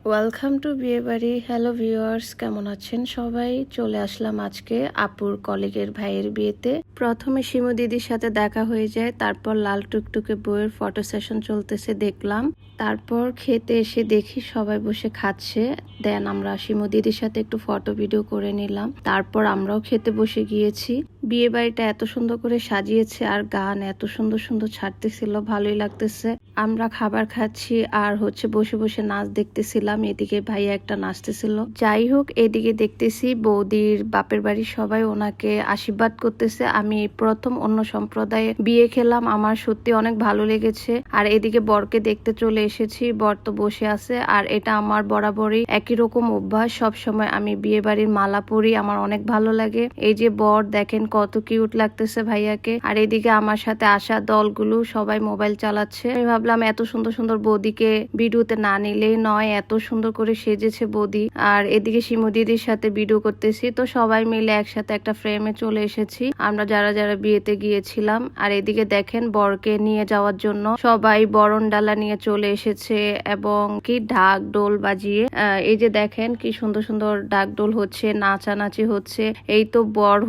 Welcome to বিয়েবাড়ি। Hello viewers, কেমন আছেন সবাই? চলে আসলাম আজকে আপুর কলিগের ভাইয়ের বিয়েতে। প্রথমে শিমু দিদির সাথে দেখা হয়ে যায়, তারপর লাল টুকটুকে বউয়ের ফটো সেশন চলতেছে দেখলাম। তারপর খেতে এসে দেখি সবাই বসে খাচ্ছে। দেন আমরা শিমু দিদির সাথে একটু ফটো ভিডিও করে নিলাম। তারপর আমরাও খেতে বসে গিয়েছি। বিয়ে বাড়িটা এত সুন্দর করে সাজিয়েছে আর গান এত সুন্দর সুন্দর ছাড়তেছিল, ভালোই লাগতেছে। আমরা খাবার খাচ্ছি আর বসে বসে নাচ দেখতেছিলাম। এদিকে ভাইয়া একটা নাচতেছিল। যাই হোক, এদিকে দেখতেছি বৌদির বাপের বাড়ির সবাই ওনাকে আশীর্বাদ করতেছে। আমি প্রথম অন্য সম্প্রদায়ে বিয়ে খেলাম, আমার সত্যি অনেক ভালো লেগেছে। আর এদিকে বরকে দেখতে চলে এসেছি, বর তো বসে আছে। আর এটা আমার বরাবরই একই রকম অভ্যাস, সব সময় আমি বিয়ে বাড়ির মালা পরি, আমার অনেক ভালো লাগে। এই যে বর দেখেন কত কিউট লাগতেছে ভাইয়াকে। আর এদিকে আমার সাথে আসা দলগুলো সবাই মোবাইল চালাচ্ছে। আমি ভাবলাম এত সুন্দর সুন্দর বৌদিকে ভিডিওতে না নিলেই নয়, এত সুন্দর করে সেজেছে বৌদি। আর এদিকে শিমু দিদির সাথে ভিডিও করতেছি, তো সবাই মিলে একসাথে একটা ফ্রেমে চলে এসেছি আমরা যারা যারা বিয়েতে গিয়েছিলাম। আর এদিকে দেখেন বরকে নিয়ে যাওয়ার জন্য সবাই বরণ ডালা নিয়ে চলে এসেছে এবং কি ঢাক ডোল বাজিয়ে। এই যে দেখেন কি সুন্দর সুন্দর ঢাক ডোল হচ্ছে, নাচানাচি হচ্ছে। এই তো বর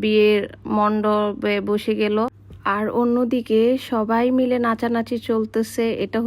বিয়ের মণ্ডপে বসে গেল। আর অন্যদিকে সবাই মিলে নাচানাচি চলতেছে। এটা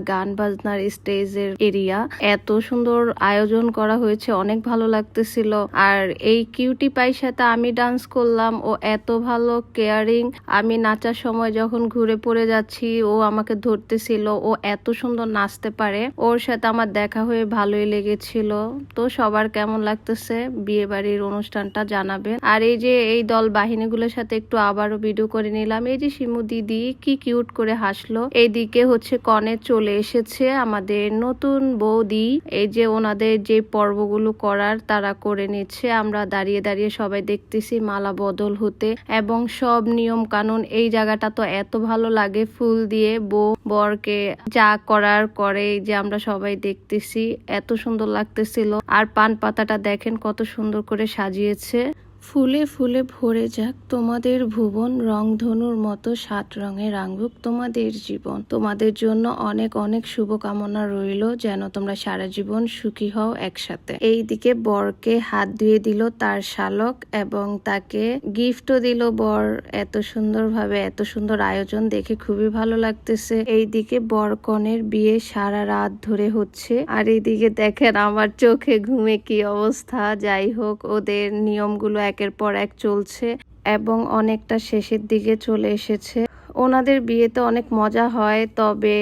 গান বাজনার স্টেজের এরিয়া। এত সুন্দর আয়োজন করা হয়েছে, অনেক ভালো লাগতেছিল। আর এই কিউটি পাইর সাথে আমি ডান্স করলাম, ও এত ভালো কেয়ারিং। আমি নাচার সময় যখন ঘুরে পড়ে যাচ্ছি ও আমাকে ধরতেছিল, ও এত সুন্দর নাচতে পারে। ওর সাথে আমার দেখা হয়ে ভালোই লেগেছিল। তো সবার কেমন লাগতেছে বিয়ে বাড়ির অনুষ্ঠানটা জানাবেন। আর এই যে এই দল বাহিনীগুলোর সাথে একটু আবারও ভিডিও করে নিলাম। এই যে শিমু দিদি কি কিউট করে হাসলো। এইদিকে কনে চলে এসেছে আমাদের নতুন বৌদি। এই যে ওনাদের যে পর্বগুলো করার তারা করে নিচ্ছে, আমরা দাঁড়িয়ে দাঁড়িয়ে সবাই দেখতেছি মালা বদল হতে এবং সব নিয়ম কানুন। এই জায়গাটা তো এত ভালো লাগে, ফুল দিয়ে বউ বরকে যা করার করে, যে আমরা সবাই দেখতেছি, এত সুন্দর লাগতেছিল। আর পান পাতাটা দেখেন কত সুন্দর করে সাজিয়েছে। ফুলে ফুলে ভরে যাক তোমাদের ভুবন, রংধনুর মতো 7 রঙে রাঙুক তোমাদের জীবন। তোমাদের জন্য অনেক অনেক শুভকামনা রইল, যেন তোমরা সারা জীবন সুখী হও একসাথে। এইদিকে বরকে হাত ধুয়ে দিল তার শালক এবং তাকে গিফটও দিল বর। এত সুন্দরভাবে এত সুন্দর আয়োজন দেখে খুবই ভালো লাগতেছে। এইদিকে বর কনের বিয়ে সারা রাত ধরে হচ্ছে। আর এইদিকে দেখেন আমার চোখে ঘুমে কি অবস্থা। যাই হোক, ওদের নিয়মগুলো একের পর এক চলছে এবং অনেকটা শেষের দিকে চলে এসেছে। ওনাদের বিয়েতে অনেক মজা হয়, তবে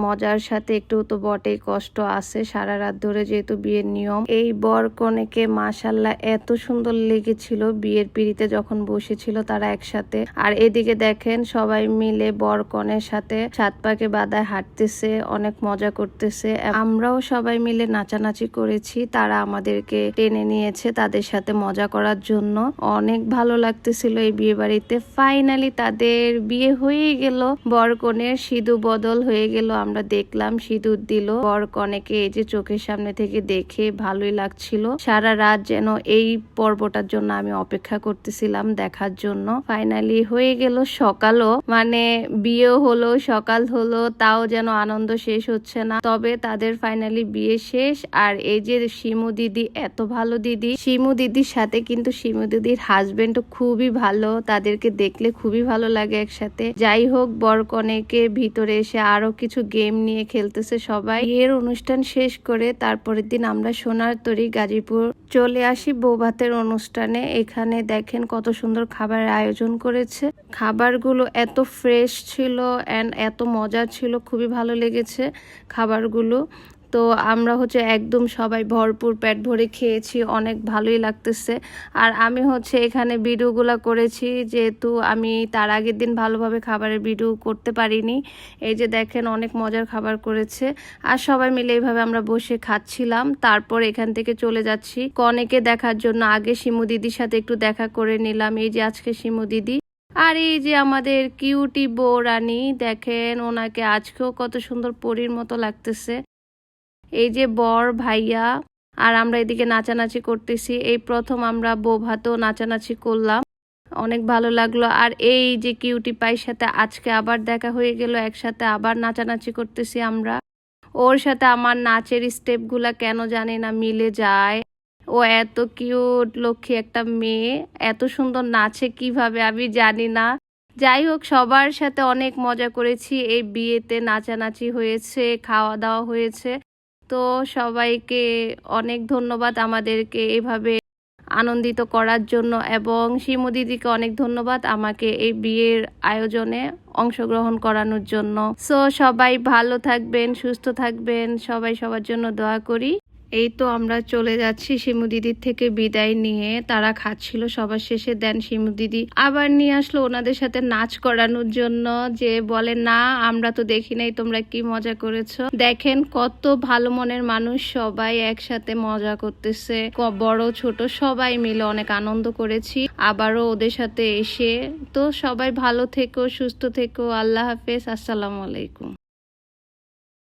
মজার সাথে একটু তো বটেই কষ্ট আছে, সারা রাত ধরে যেহেতু বিয়ের নিয়ম। এই বর কনেকে মাশাল্লাহ এত সুন্দর লেগেছিল বিয়ের পিড়িতে যখন বসেছিল তারা একসাথে। আর এদিকে দেখেন সবাই মিলে বর কনের সাথে 7 পাকে বাঁধায় হাঁটতেছে, অনেক মজা করতেছে। আমরাও সবাই মিলে নাচানাচি করেছি, তারা আমাদেরকে টেনে নিয়েছে তাদের সাথে মজা করার জন্য। অনেক ভালো লাগতেছিল এই বিয়ে বাড়িতে। ফাইনালি তাদের বিয়ে হয়ে গেল, বর কনের সিঁদুর বদল হয়ে গেল। আমরা দেখলাম সিঁদুর দিল বর কনেকে। এই যে চোখের সামনে থেকে দেখে ভালোই লাগছিল। সারা রাত যেন এই পর্বটার জন্য আমি অপেক্ষা করতেছিলাম দেখার জন্য। ফাইনালি হয়ে গেল, সকালও মানে বিয়ে হলো, সকাল হলো, তাও যেন আনন্দ শেষ হচ্ছে না। তবে তাদের ফাইনালি বিয়ে শেষ। আর এই যে শিমু দিদি এত ভালো দিদি, শিমু দিদির সাথে কিন্তু শিমু দিদির হাজবেন্ডও খুবই ভালো, তাদেরকে দেখলে খুবই ভালো লাগে একসাথে। যাই হোক, বর কনেকে ভিতরে এসে আরো কিছু গেম নিয়ে খেলতেছে সবাই। বিয়ের অনুষ্ঠান শেষ করে তারপরের দিন আমরা সোনার তরী গাজীপুর চলে আসি বৌভাতের অনুষ্ঠানে। এখানে দেখেন কত সুন্দর খাবারের আয়োজন করেছে। খাবারগুলো এত ফ্রেশ ছিল এন্ড এত মজা ছিল, খুবই ভালো লেগেছে খাবারগুলো। তো আমরা একদম সবাই ভরপুর পেট ভরে খেয়েছি, অনেক ভালোই লাগতেছে। আর আমি এখানে ভিডিওগুলো করেছি, যেহেতু আমি তার আগের দিন ভালোভাবে খাবারের ভিডিও করতে পারিনি। এই যে দেখেন অনেক মজার খাবার করেছে। আর সবাই মিলে এইভাবে আমরা বসে খাচ্ছিলাম। তারপর এখান থেকে চলে যাচ্ছি কনেকে দেখার জন্য। আগে শিমু দিদির সাথে একটু দেখা করে নিলাম। এই যে আজকে শিমু দিদি। আর এই যে আমাদের কিউটি বউ রানী, দেখেন ওনাকে আজকেও কত সুন্দর পরীর মতো লাগতেছে। এই যে বর ভাইয়া, আর আমরা এদিকে নাচানাচি করতেছি। এই প্রথম আমরা বৌভাতেও নাচানাচি করলাম, অনেক ভালো লাগলো। আর এই যে কিউটি পাইর সাথে আজকে আবার দেখা হয়ে গেল, একসাথে আবার নাচানাচি করতেছি আমরা। ওর সাথে আমার নাচের স্টেপগুলা কেন জানি না মিলে যায়। ও এত কিউট লক্ষ্মী একটা মেয়ে, এত সুন্দর নাচে কিভাবে আমি জানি না। যাই হোক, সবার সাথে অনেক মজা করেছি। এই বিয়েতে নাচানাচি হয়েছে, খাওয়া দাওয়া হয়েছে। তো সবাইকে অনেক ধন্যবাদ আমাদেরকে এভাবে আনন্দিত করার জন্য, এবং শিমু দিদিকে অনেক ধন্যবাদ আমাকে এই বিয়ের আয়োজনে অংশগ্রহণ করানোর জন্য। সো সবাই ভালো থাকবেন, সুস্থ থাকবেন, সবাই সবার জন্য দোয়া করি। এই তো আমরা চলে যাচ্ছি শিমু দিদির থেকে বিদায় নিয়ে। তারা খাচ্ছিল সবার শেষে, দেন শিমু দিদি আবার নিয়ে আসলো ওনাদের সাথে নাচ করানোর জন্য, যে বলে না আমরা তো দেখি নাই তোমরা কি মজা করেছো। দেখেন কত ভালো মনের মানুষ, সবাই একসাথে মজা করতেছে, বড় ছোট সবাই মিলে অনেক আনন্দ করেছি আবারও ওদের সাথে এসে। তো সবাই ভালো থেকো, সুস্থ থেকো, আল্লাহ হাফেজ, আসসালামু আলাইকুম।